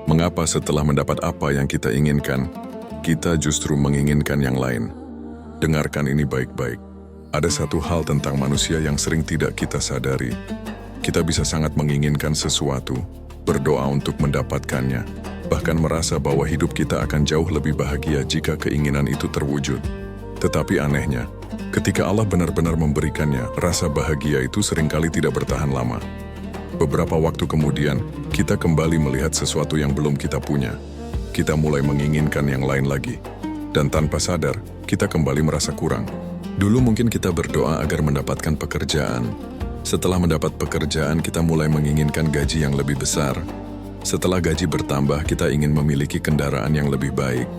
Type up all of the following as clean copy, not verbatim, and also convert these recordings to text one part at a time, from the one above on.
Mengapa setelah mendapat apa yang kita inginkan, kita justru menginginkan yang lain? Dengarkan ini baik-baik. Ada satu hal tentang manusia yang sering tidak kita sadari. Kita bisa sangat menginginkan sesuatu, berdoa untuk mendapatkannya, bahkan merasa bahwa hidup kita akan jauh lebih bahagia jika keinginan itu terwujud. Tetapi anehnya, ketika Allah benar-benar memberikannya, rasa bahagia itu seringkali tidak bertahan lama. Beberapa waktu kemudian, kita kembali melihat sesuatu yang belum kita punya. Kita mulai menginginkan yang lain lagi. Dan tanpa sadar, kita kembali merasa kurang. Dulu mungkin kita berdoa agar mendapatkan pekerjaan. Setelah mendapat pekerjaan, kita mulai menginginkan gaji yang lebih besar. Setelah gaji bertambah, kita ingin memiliki kendaraan yang lebih baik.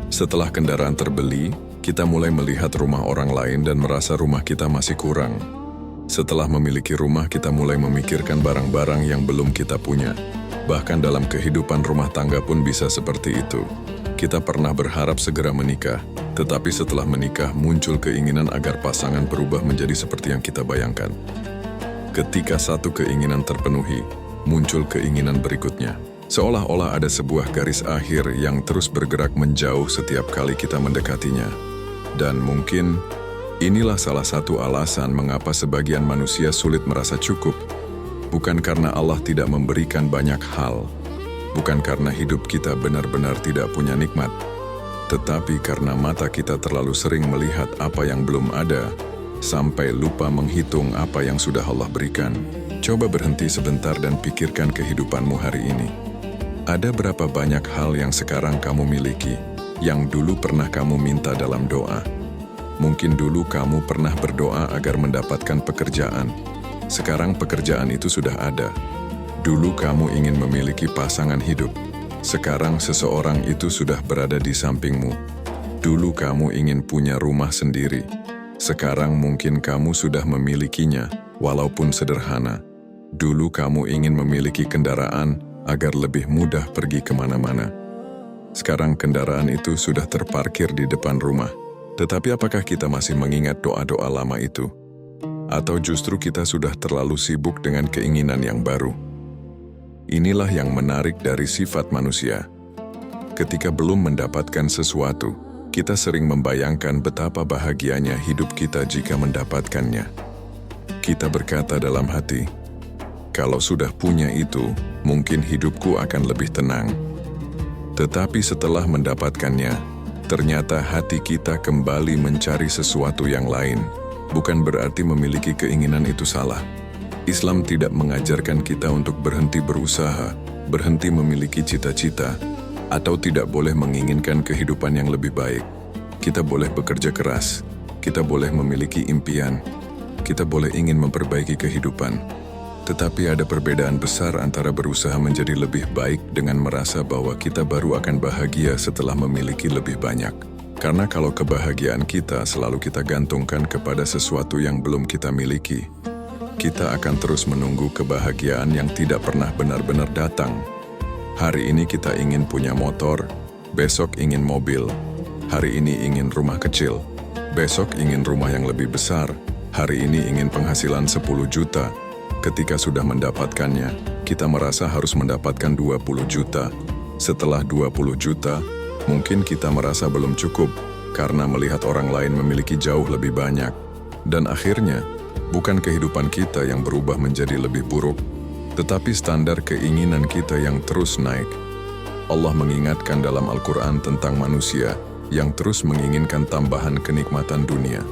Setelah kendaraan terbeli, kita mulai melihat rumah orang lain dan merasa rumah kita masih kurang. Setelah memiliki rumah, kita mulai memikirkan barang-barang yang belum kita punya. Bahkan dalam kehidupan rumah tangga pun bisa seperti itu. Kita pernah berharap segera menikah, tetapi setelah menikah muncul keinginan agar pasangan berubah menjadi seperti yang kita bayangkan. Ketika satu keinginan terpenuhi, muncul keinginan berikutnya. Seolah-olah ada sebuah garis akhir yang terus bergerak menjauh setiap kali kita mendekatinya. Dan mungkin inilah salah satu alasan mengapa sebagian manusia sulit merasa cukup. Bukan karena Allah tidak memberikan banyak hal, bukan karena hidup kita benar-benar tidak punya nikmat, tetapi karena mata kita terlalu sering melihat apa yang belum ada, sampai lupa menghitung apa yang sudah Allah berikan. Coba berhenti sebentar dan pikirkan kehidupanmu hari ini. Ada berapa banyak hal yang sekarang kamu miliki, yang dulu pernah kamu minta dalam doa? Mungkin dulu kamu pernah berdoa agar mendapatkan pekerjaan. Sekarang pekerjaan itu sudah ada. Dulu kamu ingin memiliki pasangan hidup. Sekarang seseorang itu sudah berada di sampingmu. Dulu kamu ingin punya rumah sendiri. Sekarang mungkin kamu sudah memilikinya, walaupun sederhana. Dulu kamu ingin memiliki kendaraan agar lebih mudah pergi kemana-mana. Sekarang kendaraan itu sudah terparkir di depan rumah. Tetapi apakah kita masih mengingat doa-doa lama itu? Atau justru kita sudah terlalu sibuk dengan keinginan yang baru? Inilah yang menarik dari sifat manusia. Ketika belum mendapatkan sesuatu, kita sering membayangkan betapa bahagianya hidup kita jika mendapatkannya. Kita berkata dalam hati, kalau sudah punya itu, mungkin hidupku akan lebih tenang. Tetapi setelah mendapatkannya, ternyata hati kita kembali mencari sesuatu yang lain. Bukan berarti memiliki keinginan itu salah. Islam tidak mengajarkan kita untuk berhenti berusaha, berhenti memiliki cita-cita, atau tidak boleh menginginkan kehidupan yang lebih baik. Kita boleh bekerja keras, kita boleh memiliki impian, kita boleh ingin memperbaiki kehidupan. Tetapi ada perbedaan besar antara berusaha menjadi lebih baik dengan merasa bahwa kita baru akan bahagia setelah memiliki lebih banyak. Karena kalau kebahagiaan kita selalu kita gantungkan kepada sesuatu yang belum kita miliki, kita akan terus menunggu kebahagiaan yang tidak pernah benar-benar datang. Hari ini kita ingin punya motor, besok ingin mobil. Hari ini ingin rumah kecil, besok ingin rumah yang lebih besar. Hari ini ingin penghasilan 10 juta. Ketika sudah mendapatkannya, kita merasa harus mendapatkan 20 juta. Setelah 20 juta, mungkin kita merasa belum cukup karena melihat orang lain memiliki jauh lebih banyak. Dan akhirnya, bukan kehidupan kita yang berubah menjadi lebih buruk, tetapi standar keinginan kita yang terus naik. Allah mengingatkan dalam Al-Quran tentang manusia yang terus menginginkan tambahan kenikmatan dunia.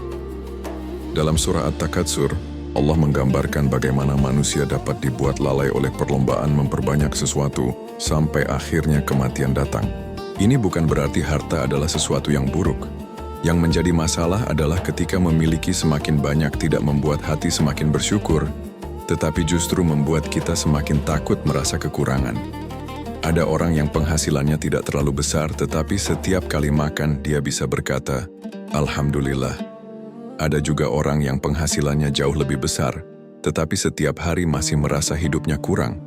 Dalam surah At-Takatsur, Allah menggambarkan bagaimana manusia dapat dibuat lalai oleh perlombaan memperbanyak sesuatu sampai akhirnya kematian datang. Ini bukan berarti harta adalah sesuatu yang buruk. Yang menjadi masalah adalah ketika memiliki semakin banyak tidak membuat hati semakin bersyukur, tetapi justru membuat kita semakin takut merasa kekurangan. Ada orang yang penghasilannya tidak terlalu besar, tetapi setiap kali makan dia bisa berkata, Alhamdulillah. Ada juga orang yang penghasilannya jauh lebih besar, tetapi setiap hari masih merasa hidupnya kurang.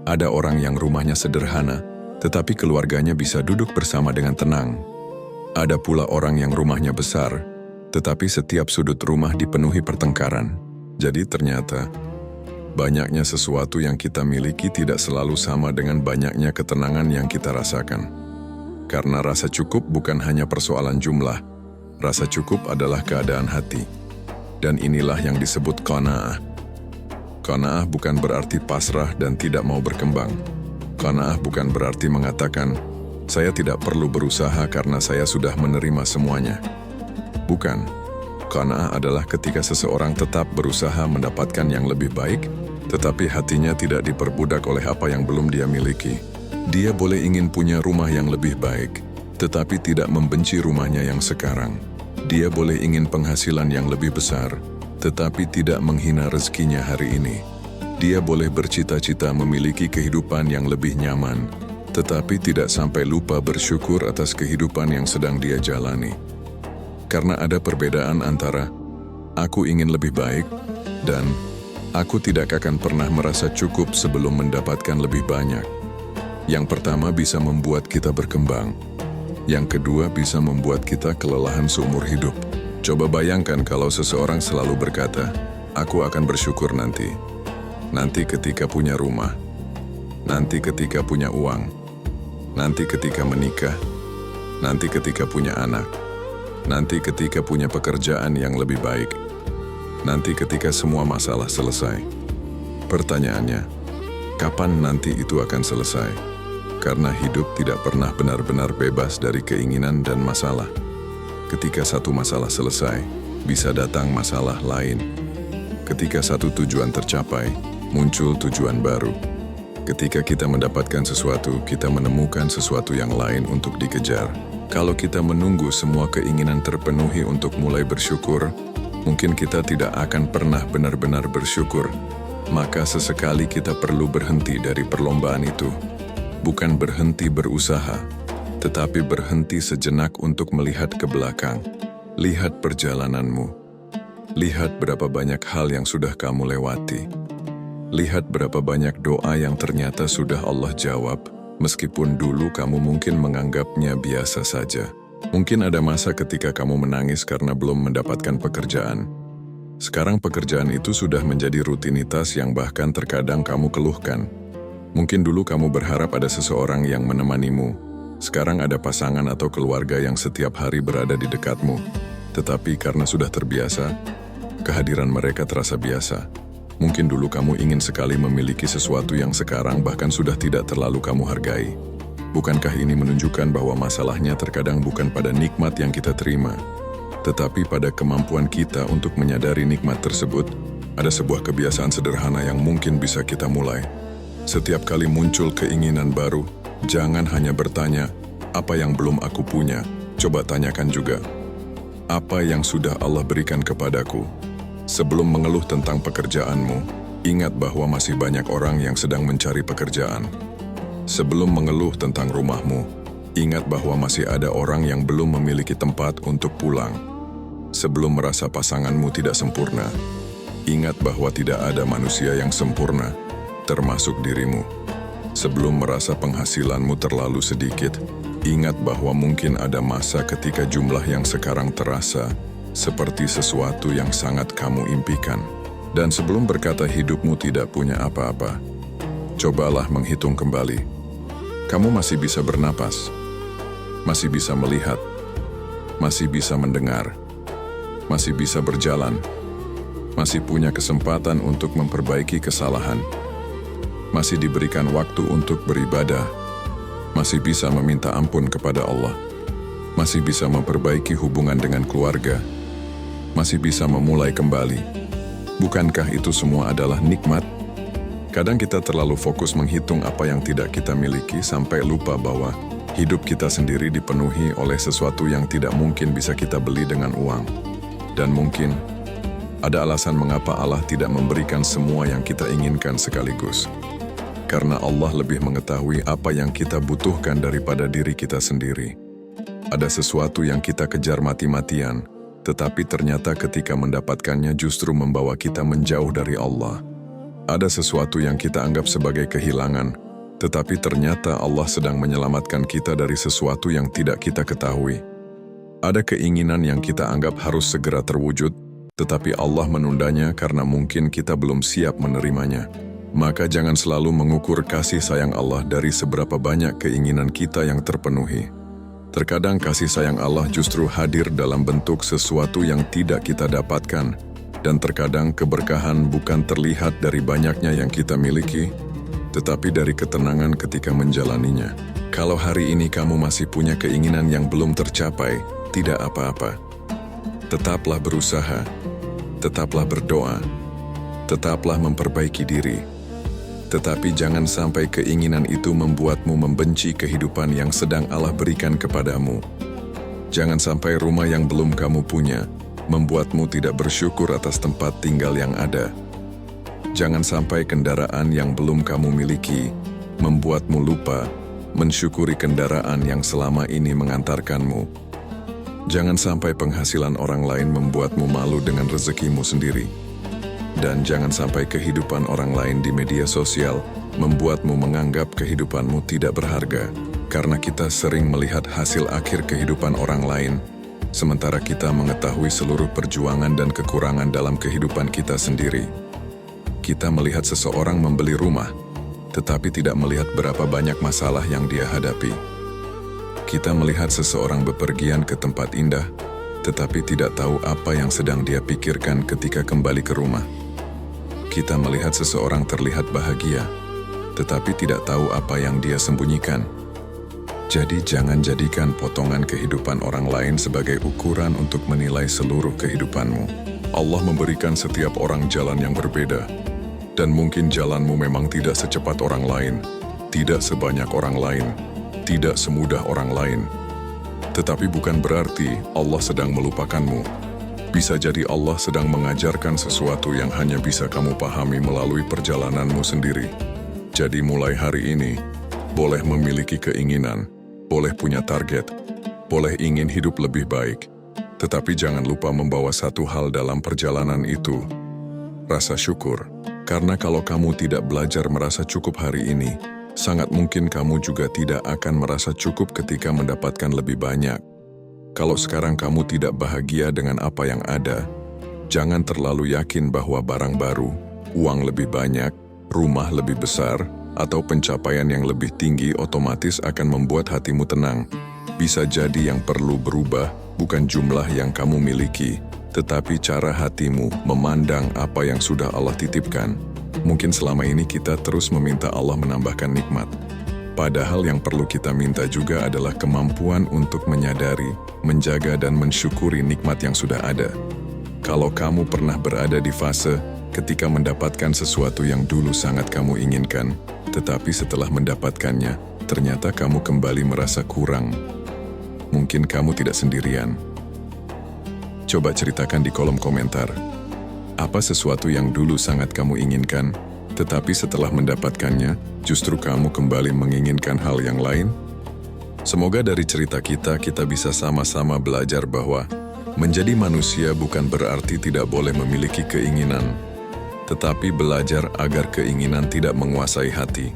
Ada orang yang rumahnya sederhana, tetapi keluarganya bisa duduk bersama dengan tenang. Ada pula orang yang rumahnya besar, tetapi setiap sudut rumah dipenuhi pertengkaran. Jadi ternyata, Banyaknya sesuatu yang kita miliki tidak selalu sama dengan banyaknya ketenangan yang kita rasakan. Karena rasa cukup bukan hanya persoalan jumlah, rasa cukup adalah keadaan hati. Dan inilah yang disebut qanaah. Qanaah bukan berarti pasrah dan tidak mau berkembang. Qanaah bukan berarti mengatakan, saya tidak perlu berusaha karena saya sudah menerima semuanya. Bukan. Qanaah adalah ketika seseorang tetap berusaha mendapatkan yang lebih baik, tetapi hatinya tidak diperbudak oleh apa yang belum dia miliki. Dia boleh ingin punya rumah yang lebih baik, tetapi tidak membenci rumahnya yang sekarang. Dia boleh ingin penghasilan yang lebih besar, tetapi tidak menghina rezekinya hari ini. Dia boleh bercita-cita memiliki kehidupan yang lebih nyaman, tetapi tidak sampai lupa bersyukur atas kehidupan yang sedang dia jalani. Karena ada perbedaan antara aku ingin lebih baik dan aku tidak akan pernah merasa cukup sebelum mendapatkan lebih banyak. Yang pertama bisa membuat kita berkembang. Yang kedua bisa membuat kita kelelahan seumur hidup. Coba bayangkan kalau seseorang selalu berkata, aku akan bersyukur nanti. Nanti ketika punya rumah. Nanti ketika punya uang. Nanti ketika menikah. Nanti ketika punya anak. Nanti ketika punya pekerjaan yang lebih baik. Nanti ketika semua masalah selesai. Pertanyaannya, kapan nanti itu akan selesai? Karena hidup tidak pernah benar-benar bebas dari keinginan dan masalah. Ketika satu masalah selesai, bisa datang masalah lain. Ketika satu tujuan tercapai, muncul tujuan baru. Ketika kita mendapatkan sesuatu, kita menemukan sesuatu yang lain untuk dikejar. Kalau kita menunggu semua keinginan terpenuhi untuk mulai bersyukur, mungkin kita tidak akan pernah benar-benar bersyukur. Maka sesekali kita perlu berhenti dari perlombaan itu. Bukan berhenti berusaha, tetapi berhenti sejenak untuk melihat ke belakang. Lihat perjalananmu. Lihat berapa banyak hal yang sudah kamu lewati. Lihat berapa banyak doa yang ternyata sudah Allah jawab, meskipun dulu kamu mungkin menganggapnya biasa saja. Mungkin ada masa ketika kamu menangis karena belum mendapatkan pekerjaan. Sekarang pekerjaan itu sudah menjadi rutinitas yang bahkan terkadang kamu keluhkan. Mungkin dulu kamu berharap ada seseorang yang menemanimu. Sekarang ada pasangan atau keluarga yang setiap hari berada di dekatmu. Tetapi karena sudah terbiasa, kehadiran mereka terasa biasa. Mungkin dulu kamu ingin sekali memiliki sesuatu yang sekarang bahkan sudah tidak terlalu kamu hargai. Bukankah ini menunjukkan bahwa masalahnya terkadang bukan pada nikmat yang kita terima, tetapi pada kemampuan kita untuk menyadari nikmat tersebut? Ada sebuah kebiasaan sederhana yang mungkin bisa kita mulai. Setiap kali muncul keinginan baru, jangan hanya bertanya, apa yang belum aku punya? Coba tanyakan juga, apa yang sudah Allah berikan kepadaku? Sebelum mengeluh tentang pekerjaanmu, ingat bahwa masih banyak orang yang sedang mencari pekerjaan. Sebelum mengeluh tentang rumahmu, ingat bahwa masih ada orang yang belum memiliki tempat untuk pulang. Sebelum merasa pasanganmu tidak sempurna, ingat bahwa tidak ada manusia yang sempurna, termasuk dirimu. Sebelum merasa penghasilanmu terlalu sedikit, ingat bahwa mungkin ada masa ketika jumlah yang sekarang terasa seperti sesuatu yang sangat kamu impikan. Dan sebelum berkata hidupmu tidak punya apa-apa, cobalah menghitung kembali. Kamu masih bisa bernapas, masih bisa melihat, masih bisa mendengar, masih bisa berjalan, masih punya kesempatan untuk memperbaiki kesalahan, masih diberikan waktu untuk beribadah, masih bisa meminta ampun kepada Allah, masih bisa memperbaiki hubungan dengan keluarga, masih bisa memulai kembali. Bukankah itu semua adalah nikmat? Kadang kita terlalu fokus menghitung apa yang tidak kita miliki sampai lupa bahwa hidup kita sendiri dipenuhi oleh sesuatu yang tidak mungkin bisa kita beli dengan uang. Dan mungkin ada alasan mengapa Allah tidak memberikan semua yang kita inginkan sekaligus. Karena Allah lebih mengetahui apa yang kita butuhkan daripada diri kita sendiri. Ada sesuatu yang kita kejar mati-matian, tetapi ternyata ketika mendapatkannya justru membawa kita menjauh dari Allah. Ada sesuatu yang kita anggap sebagai kehilangan, tetapi ternyata Allah sedang menyelamatkan kita dari sesuatu yang tidak kita ketahui. Ada keinginan yang kita anggap harus segera terwujud, tetapi Allah menundanya karena mungkin kita belum siap menerimanya. Maka jangan selalu mengukur kasih sayang Allah dari seberapa banyak keinginan kita yang terpenuhi. Terkadang kasih sayang Allah justru hadir dalam bentuk sesuatu yang tidak kita dapatkan, dan terkadang keberkahan bukan terlihat dari banyaknya yang kita miliki, tetapi dari ketenangan ketika menjalaninya. Kalau hari ini kamu masih punya keinginan yang belum tercapai, tidak apa-apa. Tetaplah berusaha, tetaplah berdoa, tetaplah memperbaiki diri. Tetapi jangan sampai keinginan itu membuatmu membenci kehidupan yang sedang Allah berikan kepadamu. Jangan sampai rumah yang belum kamu punya membuatmu tidak bersyukur atas tempat tinggal yang ada. Jangan sampai kendaraan yang belum kamu miliki membuatmu lupa mensyukuri kendaraan yang selama ini mengantarkanmu. Jangan sampai penghasilan orang lain membuatmu malu dengan rezekimu sendiri. Dan jangan sampai kehidupan orang lain di media sosial membuatmu menganggap kehidupanmu tidak berharga, karena kita sering melihat hasil akhir kehidupan orang lain, sementara kita mengetahui seluruh perjuangan dan kekurangan dalam kehidupan kita sendiri. Kita melihat seseorang membeli rumah, tetapi tidak melihat berapa banyak masalah yang dia hadapi. Kita melihat seseorang bepergian ke tempat indah, tetapi tidak tahu apa yang sedang dia pikirkan ketika kembali ke rumah. Kita melihat seseorang terlihat bahagia, tetapi tidak tahu apa yang dia sembunyikan. Jadi jangan jadikan potongan kehidupan orang lain sebagai ukuran untuk menilai seluruh kehidupanmu. Allah memberikan setiap orang jalan yang berbeda. Dan mungkin jalanmu memang tidak secepat orang lain, tidak sebanyak orang lain, tidak semudah orang lain. Tetapi bukan berarti Allah sedang melupakanmu. Bisa jadi Allah sedang mengajarkan sesuatu yang hanya bisa kamu pahami melalui perjalananmu sendiri. Jadi mulai hari ini, boleh memiliki keinginan, boleh punya target, boleh ingin hidup lebih baik. Tetapi jangan lupa membawa satu hal dalam perjalanan itu, rasa syukur. Karena kalau kamu tidak belajar merasa cukup hari ini, sangat mungkin kamu juga tidak akan merasa cukup ketika mendapatkan lebih banyak. Kalau sekarang kamu tidak bahagia dengan apa yang ada, jangan terlalu yakin bahwa barang baru, uang lebih banyak, rumah lebih besar, atau pencapaian yang lebih tinggi otomatis akan membuat hatimu tenang. Bisa jadi yang perlu berubah bukan jumlah yang kamu miliki, tetapi cara hatimu memandang apa yang sudah Allah titipkan. Mungkin selama ini kita terus meminta Allah menambahkan nikmat. Padahal yang perlu kita minta juga adalah kemampuan untuk menyadari, menjaga dan mensyukuri nikmat yang sudah ada. Kalau kamu pernah berada di fase ketika mendapatkan sesuatu yang dulu sangat kamu inginkan, tetapi setelah mendapatkannya, ternyata kamu kembali merasa kurang. Mungkin kamu tidak sendirian. Coba ceritakan di kolom komentar, apa sesuatu yang dulu sangat kamu inginkan, tetapi setelah mendapatkannya, justru kamu kembali menginginkan hal yang lain? Semoga dari cerita kita bisa sama-sama belajar bahwa menjadi manusia bukan berarti tidak boleh memiliki keinginan, tetapi belajar agar keinginan tidak menguasai hati.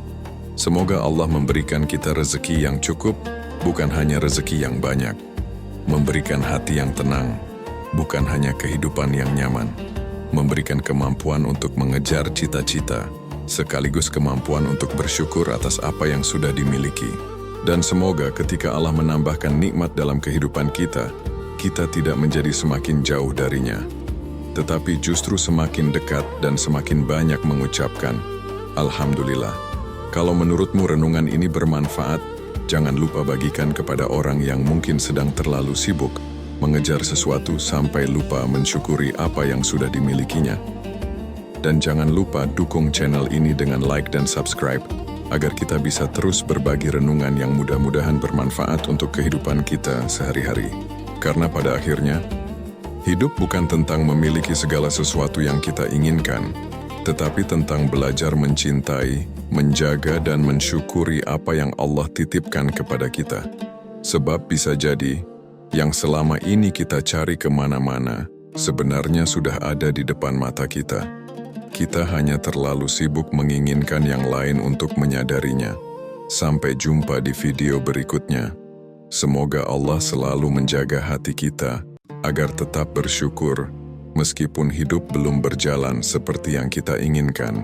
Semoga Allah memberikan kita rezeki yang cukup, bukan hanya rezeki yang banyak. Memberikan hati yang tenang, bukan hanya kehidupan yang nyaman. Memberikan kemampuan untuk mengejar cita-cita, sekaligus kemampuan untuk bersyukur atas apa yang sudah dimiliki. Dan semoga ketika Allah menambahkan nikmat dalam kehidupan kita tidak menjadi semakin jauh darinya, tetapi justru semakin dekat dan semakin banyak mengucapkan, Alhamdulillah. Kalau menurutmu renungan ini bermanfaat, jangan lupa bagikan kepada orang yang mungkin sedang terlalu sibuk mengejar sesuatu sampai lupa mensyukuri apa yang sudah dimilikinya. Dan jangan lupa dukung channel ini dengan like dan subscribe, agar kita bisa terus berbagi renungan yang mudah-mudahan bermanfaat untuk kehidupan kita sehari-hari. Karena pada akhirnya, hidup bukan tentang memiliki segala sesuatu yang kita inginkan, tetapi tentang belajar mencintai, menjaga dan mensyukuri apa yang Allah titipkan kepada kita. Sebab bisa jadi, yang selama ini kita cari kemana-mana, sebenarnya sudah ada di depan mata kita. Kita hanya terlalu sibuk menginginkan yang lain untuk menyadarinya. Sampai jumpa di video berikutnya. Semoga Allah selalu menjaga hati kita, agar tetap bersyukur, Meskipun hidup belum berjalan seperti yang kita inginkan,